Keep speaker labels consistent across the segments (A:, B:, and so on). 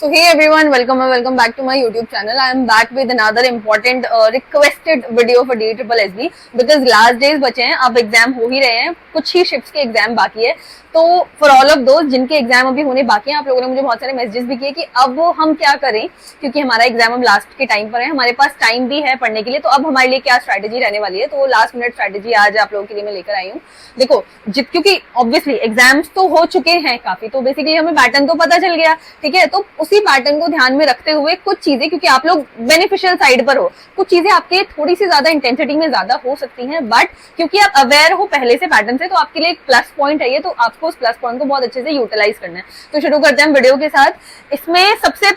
A: So hey everyone, welcome back to my YouTube channel. I am back with another important requested video for DSSB because last days बचे हैं, अब exam हो ही रहे हैं, कुछ ही shifts के एग्जाम बाकी है. तो फॉर ऑल ऑफ दोस्त जिनके एग्जाम अभी होने बाकी हैं, आप लोगों ने मुझे बहुत सारे मैसेजेस भी किए कि अब हम क्या करें, क्योंकि हमारा एग्जाम अब लास्ट के टाइम पर है, हमारे पास टाइम भी है पढ़ने के लिए. तो अब हमारे लिए क्या स्ट्रैटेजी रहने वाली है, तो लास्ट मिनट स्ट्रैटेजी आज आप लोगों के लिए मैं लेकर आई हूँ. देखो, क्योंकि ऑब्वियसली एग्जाम्स तो हो चुके हैं काफी, तो बेसिकली हमें पैटर्न तो पता चल गया, ठीक है. तो उसी पैटर्न को ध्यान में रखते हुए कुछ चीजें, क्योंकि आप लोग बेनिफिशियल साइड पर हो, कुछ चीजें आपके थोड़ी सी ज्यादा इंटेंसिटी में ज्यादा हो सकती हैं, बट क्योंकि आप अवेयर हो पहले से पैटर्न से, तो आपके लिए एक प्लस पॉइंट है ये. तो आपको उस प्लस पॉइंट को बहुत अच्छे से यूटिलाइज करना है. तो शुरू करते हैं वीडियो के साथ. इसमें सबसे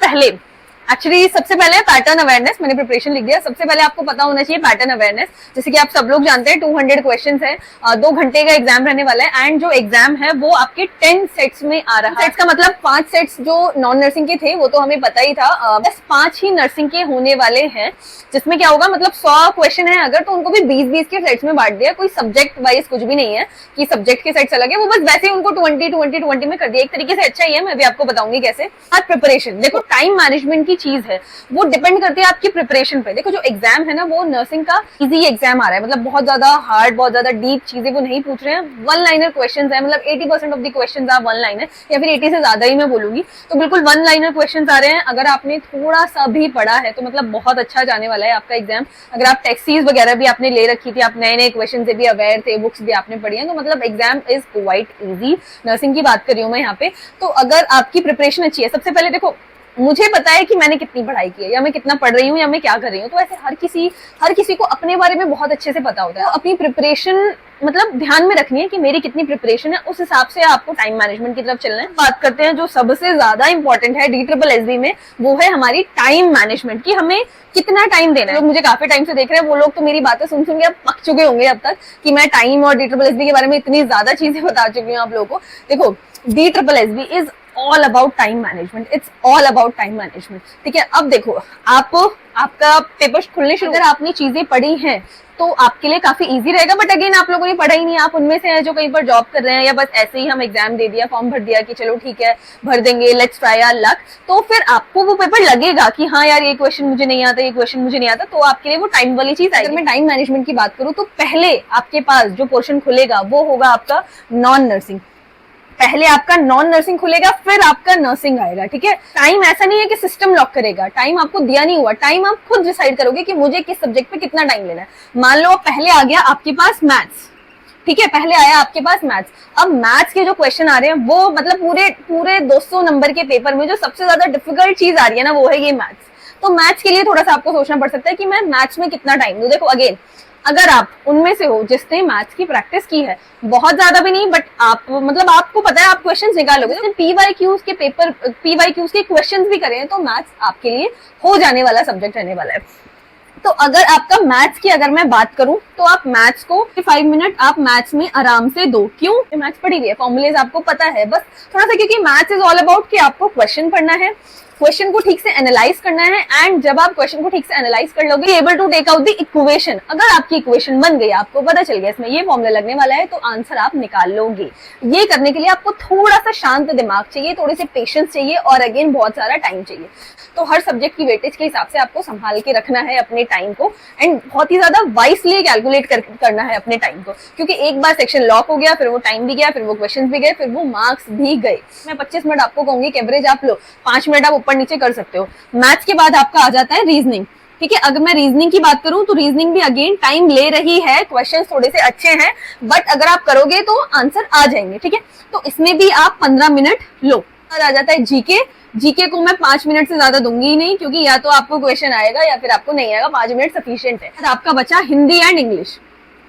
A: पहले पैटर्न अवेयरनेस. मैंने प्रिपरेशन लिख दिया. सबसे पहले आपको पता होना चाहिए पैटर्न अवेयरनेस. जैसे कि आप सब लोग जानते हैं 200 क्वेश्चंस है, 2 घंटे का एग्जाम रहने वाला है, एंड जो एग्जाम है वो आपके 10 सेट्स में आ रहा है. सेट्स का मतलब 5 सेट्स जो नॉन नर्सिंग के थे वो तो हमें पता ही था, बस 5 ही नर्सिंग के होने वाले हैं. जिसमें क्या होगा, मतलब 100 क्वेश्चन है अगर, तो उनको भी 20-20 के सेट्स में बांट दिया. कोई सब्जेक्ट वाइज कुछ भी नहीं है कि सब्जेक्ट के सेट्स अलग है, वो बस वैसे ही उनको 20-20-20 में कर दिया. एक तरीके से अच्छा ही है, मैं भी आपको बताऊंगी कैसे. आज प्रिपरेशन देखो, टाइम मैनेजमेंट की चीज है, वो डिपेंड करती है आपकी प्रिपरेशन पे. देखो, जो एग्जाम है ना, वो नर्सिंग का इजी एग्जाम आ रहा है, मतलब बहुत ज्यादा हार्ड, बहुत ज्यादा डीप चीजें वो नहीं पूछ रहे हैं. 1 लाइनर क्वेश्चंस है, मतलब 80% of the questions are 1 liner, या फिर 80 से ज्यादा ही मैं बोलूंगी. तो बिल्कुल 1 लाइनर क्वेश्चंस आ रहे हैं. अगर आपने थोड़ा सा भी पढ़ा है तो मतलब बहुत अच्छा जाने वाला है आपका एग्जाम. अगर आप टेक्सीज वगैरह भी आपने ले रखी थी, आप नए क्वेश्चन से भी अवेयर थे, बुक्स भी आपने पढ़ी है, तो मतलब exam is quite easy. Nursing की बात कर रही हूँ मैं यहाँ पे. तो अगर आपकी प्रिपरेशन अच्छी है, सबसे पहले देखो, मुझे पता है कि मैंने कितनी पढ़ाई की है, या मैं कितना पढ़ रही हूँ, या मैं क्या कर रही हूँ. तो ऐसे हर किसी को अपने बारे में बहुत अच्छे से पता होता है. तो अपनी प्रिपरेशन मतलब ध्यान में रखनी है कि मेरी कितनी प्रिपरेशन है, उस हिसाब से आपको टाइम मैनेजमेंट की तरफ चलना है. बात करते हैं जो सबसे ज्यादा इंपॉर्टेंट है DSSB में, वो है हमारी टाइम मैनेजमेंट, की हमें कितना टाइम देना है. लोग मुझे काफी टाइम से देख रहे हैं, वो लोग तो मेरी बातें सुन के अब पक चुके होंगे अब तक कि मैं टाइम और DSSB के बारे में इतनी ज्यादा चीजें बता चुकी हूँ आप लोगों को. देखो, DSSB is all about time management. It's all about time management, ठीक है. अब देखो, आपका पेपर खुलने शुरू, अगर आपने चीजें पढ़ी हैं तो आपके लिए काफी इजी रहेगा. बट अगेन, आप लोगों ने पढ़ा ही नहीं, आप उनमें से हैं जो कहीं पर जॉब कर रहे हैं, या बस ऐसे ही हम एग्जाम दे दिया, फॉर्म भर दिया कि चलो ठीक है भर देंगे, लेट्स ट्राई आवर लक. तो फिर आपको वो पेपर लगेगा कि हाँ यार, ये क्वेश्चन मुझे नहीं आता, ये क्वेश्चन मुझे नहीं आता. तो आपके लिए वो टाइम वाली चीज आएगी. अगर मैं टाइम मैनेजमेंट की बात करूँ, तो पहले आपके पास जो पोर्शन खुलेगा वो होगा आपका नॉन नर्सिंग. पहले आपका नॉन नर्सिंग खुलेगा, फिर आपका नर्सिंग आएगा, ठीक है. टाइम ऐसा नहीं है कि सिस्टम लॉक करेगा, टाइम आपको दिया नहीं हुआ. टाइम आप खुद डिसाइड करोगे कि मुझे किस सब्जेक्ट पे कितना टाइम लेना है. मान लो पहले आ गया आपके पास मैथ्स, ठीक है, पहले आया आपके पास मैथ्स. अब मैथ्स के जो क्वेश्चन आ रहे हैं वो मतलब पूरे 200 नंबर के पेपर में जो सबसे ज्यादा डिफिकल्ट चीज आ रही है ना, वो है ये मैथ्स. तो मैथ्स के लिए थोड़ा सा आपको सोचना पड़ सकता है कि मैं मैथ्स में कितना टाइम दूं. देखो, अगेन, अगर आप उनमें से हो जिसने मैथ्स की प्रैक्टिस की है, बहुत ज्यादा भी नहीं, बट आप मतलब आपको पता है आप क्वेश्चंस निकालोगे, तो PYQs के पेपर, PYQs के क्वेश्चंस भी करें, तो मैथ्स आपके लिए हो जाने वाला सब्जेक्ट रहने वाला है. तो अगर आपका मैथ्स की अगर मैं बात करूं, तो आप मैथ्स को 5 मिनट आप मैथ्स में आराम से दो. क्यों? मैथ्स पढ़ी हुई है, फॉर्मूलेज आपको पता है, बस थोड़ा सा, क्योंकि मैथ्स इज ऑल अबाउट कि आपको क्वेश्चन पढ़ना है, क्वेश्चन को ठीक से एनालाइज करना है, एंड जब आप क्वेश्चन को ठीक से एनालाइज कर लोगे, able to take out the equation. अगर आपकी इक्वेशन बन गई, आपको पता चल गया इसमें ये फॉर्मूला लगने वाला है, तो आंसर आप निकाल लोगे. ये करने के लिए आपको थोड़ा सा शांत दिमाग चाहिए, थोड़े से पेशेंस चाहिए, और अगेन बहुत सारा टाइम चाहिए. तो हर सब्जेक्ट की वेटेज के हिसाब से आपको संभाल के रखना है अपने टाइम को, एंड बहुत ही ज्यादा वाइसली कैलकुलेट करना है अपने टाइम को. क्योंकि एक बार सेक्शन लॉक हो गया, फिर वो टाइम भी गया, फिर वो क्वेश्चन भी गए, फिर वो मार्क्स भी गए. मैं 25 मिनट आपको कहूंगी कि एवरेज आप लो, 5 मिनट आप ऊपर नीचे कर सकते हो. मैथ्स के बाद आपका आ जाता है रीजनिंग, ठीक है. अगर मैं रीजनिंग की बात करूं, तो रीजनिंग भी अगेन टाइम ले रही है, क्वेश्चंस थोड़े से अच्छे हैं, बट अगर आप करोगे तो आंसर आ जाएंगे, ठीक है. तो इसमें भी आप 15 मिनट लो. आ जाता है जीके को मैं 5 मिनट से ज्यादा दूंगी ही नहीं, क्योंकि या तो आपको क्वेश्चन आएगा या फिर आपको नहीं आएगा. 5 मिनट सफिशिएंट है. आपका बचा हिंदी एंड इंग्लिश,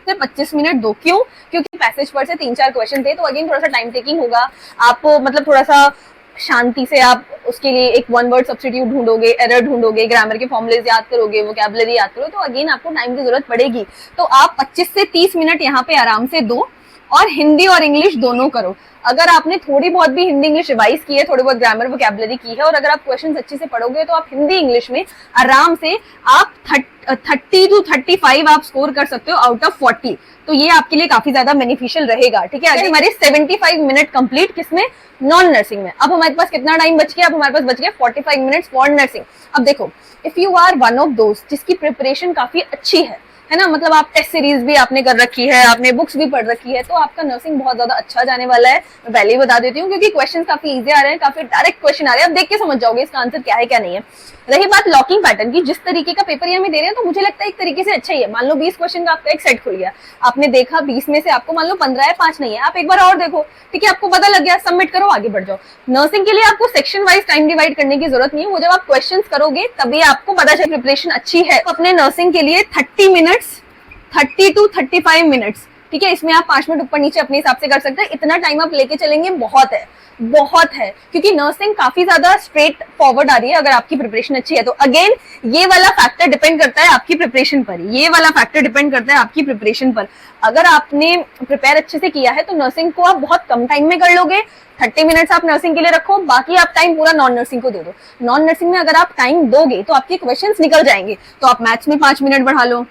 A: 25 मिनट दो. क्यों? क्योंकि पैसेज पर से 3-4 क्वेश्चन थे, तो अगेन थोड़ा सा टाइम टेकिंग होगा. आप मतलब थोड़ा सा शांति से आप उसके लिए एक 1 वर्ड सब्स्टिट्यूट ढूंढोगे, एरर ढूंढोगे, ग्रामर के फॉर्मुलेज याद करोगे, वोकैबुलरी याद करोगे, तो अगेन आपको टाइम की जरूरत पड़ेगी. तो आप 25 से 30 मिनट यहाँ पे आराम से दो, और हिंदी और इंग्लिश दोनों करो। अगर आपने थोड़ी बहुत भी हिंदी इंग्लिश रिवाइज की है, थोड़ी बहुत ग्रामर वोकैबुलरी की है, और अगर आप क्वेश्चंस अच्छे से पढ़ोगे तो आप हिंदी इंग्लिश में आराम से आप 30 to 35 आप स्कोर कर सकते हो आउट ऑफ 40। तो ये आपके लिए काफी ज्यादा बेनिफिशियल रहेगा। ठीक है, अगर हमारे 75 मिनट कंप्लीट किसमें, नॉन नर्सिंग में। अब हमारे पास कितना टाइम बच गया, अब हमारे पास बच गया 45 मिनट्स फॉर नर्सिंग। अब देखो, if you are one of दोस्त जिसकी प्रिपरेशन काफी अच्छी है ना, मतलब आप टेस्ट सीरीज भी आपने कर रखी है, आपने बुक्स भी पढ़ रखी है, तो आपका नर्सिंग बहुत ज्यादा अच्छा जाने वाला है। मैं पहले ही बता देती हूँ, क्योंकि क्वेश्चंस काफी इजी आ रहे हैं, काफी डायरेक्ट क्वेश्चन आ रहे हैं। आप देख के समझ जाओगे इसका आंसर क्या है क्या नहीं है। रही बात लॉकिंग पैटर्न की, जिस तरीके का पेपर ये हमें दे रहे हैं, तो मुझे लगता है एक तरीके से अच्छा ही है। मान लो 20 क्वेश्चन का आपका एक सेट खुल गया, आपने देखा 20 में से आपको मान लो 15 है, 5 नहीं है, आप एक बार और देखो, ठीक है, आपको पता लग गया, सबमिट करो, आगे बढ़ जाओ। नर्सिंग के लिए आपको सेक्शन वाइज टाइम डिवाइड करने की जरूरत नहीं है, वो जब आप क्वेश्चन करोगे तभी आपको पता चले प्रिपरेशन अच्छी है। अपने नर्सिंग के लिए 30 to 35 मिनट्स, ठीक है, इसमें आप 5 मिनट ऊपर नीचे अपने हिसाब से कर सकते हैं। इतना टाइम आप लेके चलेंगे बहुत है, बहुत है, क्योंकि नर्सिंग काफी ज्यादा स्ट्रेट फॉरवर्ड आ रही है अगर आपकी प्रिपरेशन अच्छी है तो। अगेन ये वाला फैक्टर डिपेंड करता है आपकी प्रिपरेशन पर, ये वाला फैक्टर डिपेंड करता है आपकी प्रिपरेशन पर। अगर आपने प्रिपेयर अच्छे से किया है तो नर्सिंग को आप बहुत कम टाइम में कर लोगे। 30 मिनट्स आप नर्सिंग के लिए रखो, बाकी आप टाइम पूरा नॉन नर्सिंग को दे दो। नॉन नर्सिंग में अगर आप टाइम दोगे तो आपके क्वेश्चंस निकल जाएंगे। तो आप मैथ्स में 5 मिनट बढ़ा लो,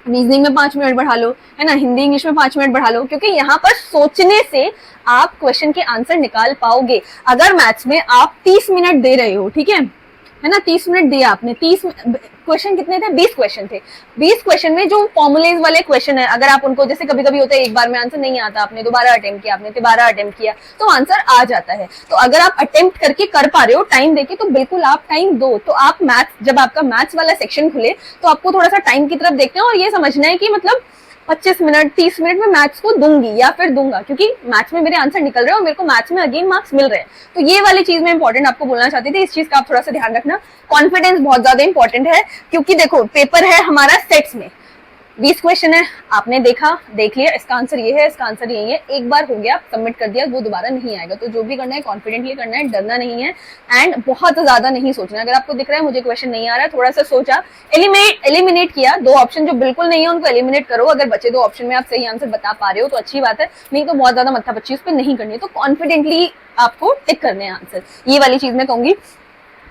A: रीजनिंग में 5 मिनट बढ़ा लो, है ना, हिंदी इंग्लिश में 5 मिनट बढ़ा लो, क्योंकि यहाँ पर सोचने से आप क्वेश्चन के आंसर निकाल पाओगे। अगर मैथ्स में आप 30 मिनट दे रहे हो, ठीक है ना, 30 मिनट दिया आपने, 30 क्वेश्चन कितने थे, 20 क्वेश्चन थे। 20 क्वेश्चन में जो फॉर्मुलेज वाले क्वेश्चन है, अगर आप उनको, जैसे कभी कभी होता है एक बार में आंसर नहीं आता, आपने दोबारा अटेम्प्ट किया, आपने तिबारा अटेम्प्ट किया, तो आंसर आ जाता है। तो अगर आप अटेम्प्ट करके कर पा रहे हो टाइम देके, तो बिल्कुल आप टाइम दो। तो आप मैथ्स, जब आपका मैथ्स वाला सेक्शन खुले तो आपको थोड़ा सा टाइम की तरफ देखना है और ये समझना है कि मतलब 25 मिनट 30 मिनट में मैथ्स को दूंगी या फिर दूंगा, क्योंकि मैथ्स में मेरे आंसर निकल रहे हैं और मेरे को मैथ्स में अगेन मार्क्स मिल रहे हैं। तो ये वाली चीज में इंपॉर्टेंट आपको बोलना चाहती थी, इस चीज का आप थोड़ा सा ध्यान रखना। कॉन्फिडेंस बहुत ज्यादा इंपॉर्टेंट है, क्योंकि देखो पेपर है हमारा सेट्स में, 20 क्वेश्चन है, आपने देखा, देख लिया, इसका आंसर ये है, इसका आंसर यही है, एक बार हो गया, सबमिट कर दिया, वो दोबारा नहीं आएगा। तो जो भी करना है कॉन्फिडेंटली करना है, डरना नहीं है, एंड बहुत ज्यादा नहीं सोचना। अगर आपको दिख रहा है मुझे क्वेश्चन नहीं आ रहा है, थोड़ा सा सोचा, एलिमिनेट किया, 2 ऑप्शन जो बिल्कुल नहीं है उनको एलिमिनेट करो। अगर बचे 2 ऑप्शन में आप सही आंसर बता पा रहे हो तो अच्छी बात है, नहीं तो बहुत ज्यादा मत्थापच्ची उस पर नहीं करनी है। तो कॉन्फिडेंटली आपको टिक करने हैं आंसर, ये वाली चीज मैं कहूंगी।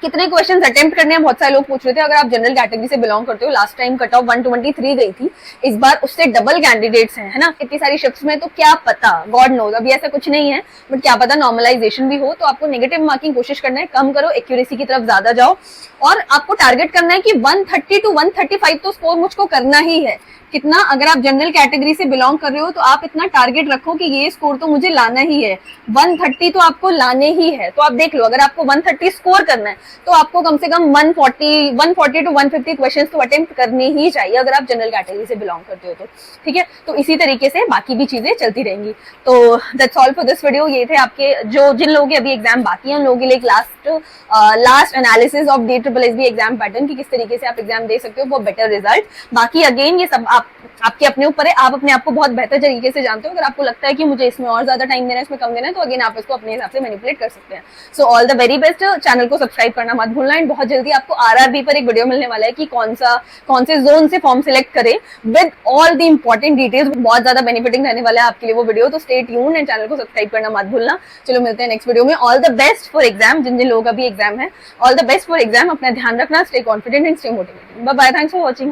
A: कितने क्वेश्चंस अटेम्प्ट करने हैं, बहुत सारे लोग पूछ रहे थे। अगर आप जनरल कैटेगरी से बिलोंग करते हो, लास्ट टाइम कट ऑफ 123 गई थी, इस बार उससे डबल कैंडिडेट्स हैं, है ना, इतनी सारी शिफ्ट्स में, तो क्या पता, गॉड नोज, अभी ऐसा कुछ नहीं है, बट क्या पता नॉर्मलाइजेशन भी हो। तो आपको नेगेटिव मार्किंग कोशिश करना है कम करो, एक्यूरेसी की तरफ ज्यादा जाओ, और आपको टारगेट करना है कि 130 to 135 तो स्कोर मुझको करना ही है। कितना, अगर आप जनरल कैटेगरी से बिलोंग कर रहे हो तो आप इतना टारगेट रखो कि ये स्कोर तो मुझे लाना ही है, 130 तो आपको लाने ही है। तो आप देख लो, अगर आपको 130 स्कोर करना है तो आपको कम से कम 140 to 150 क्वेश्चंस तो अटेम्प्ट करने ही चाहिए, अगर आप जनरल कैटेगरी से बिलोंग करते हो तो, ठीक है। तो इसी तरीके से बाकी भी चीजें चलती रहेंगी। तो that's all for this video. ये थे आपके, जो जिन लोगों के अभी एग्जाम बाकी है उन लोगों के लिए एक last analysis of DSSB exam pattern की, किस तरीके से आप एग्जाम दे सकते हो फॉर बेटर रिजल्ट। बाकी अगेन ये सब आपके अपने ऊपर है, आप अपने आप को बहुत बेहतर तरीके से जानते हो। अगर आपको लगता है कि मुझे इसमें और ज्यादा टाइम देना है, इसमें कम देना है, तो अगेन आप इसको अपने हिसाब से मैनिपुलेट कर सकते हैं। So all the very best. Channel को सब्सक्राइब करना मत भूलना, एंड बहुत जल्दी आपको RRB पर एक वीडियो मिलने वाला है कि कौन से जोन से फॉर्म सिलेक्ट करें with all the important details. बहुत ज्यादा बेनिफिटिंग रहने वाला है आपके लिए वो वीडियो, तो स्टे ट्यून्ड एंड चैनल को सब्सक्राइब करना मत भूलना। चलो मिलते हैं नेक्स्ट वीडियो में। All the best for exam, जिन जिन लोगों का भी एग्जाम है, all the best for exam. अपना ध्यान रखना, stay confident and stay motivated. Bye bye, thanks for watching.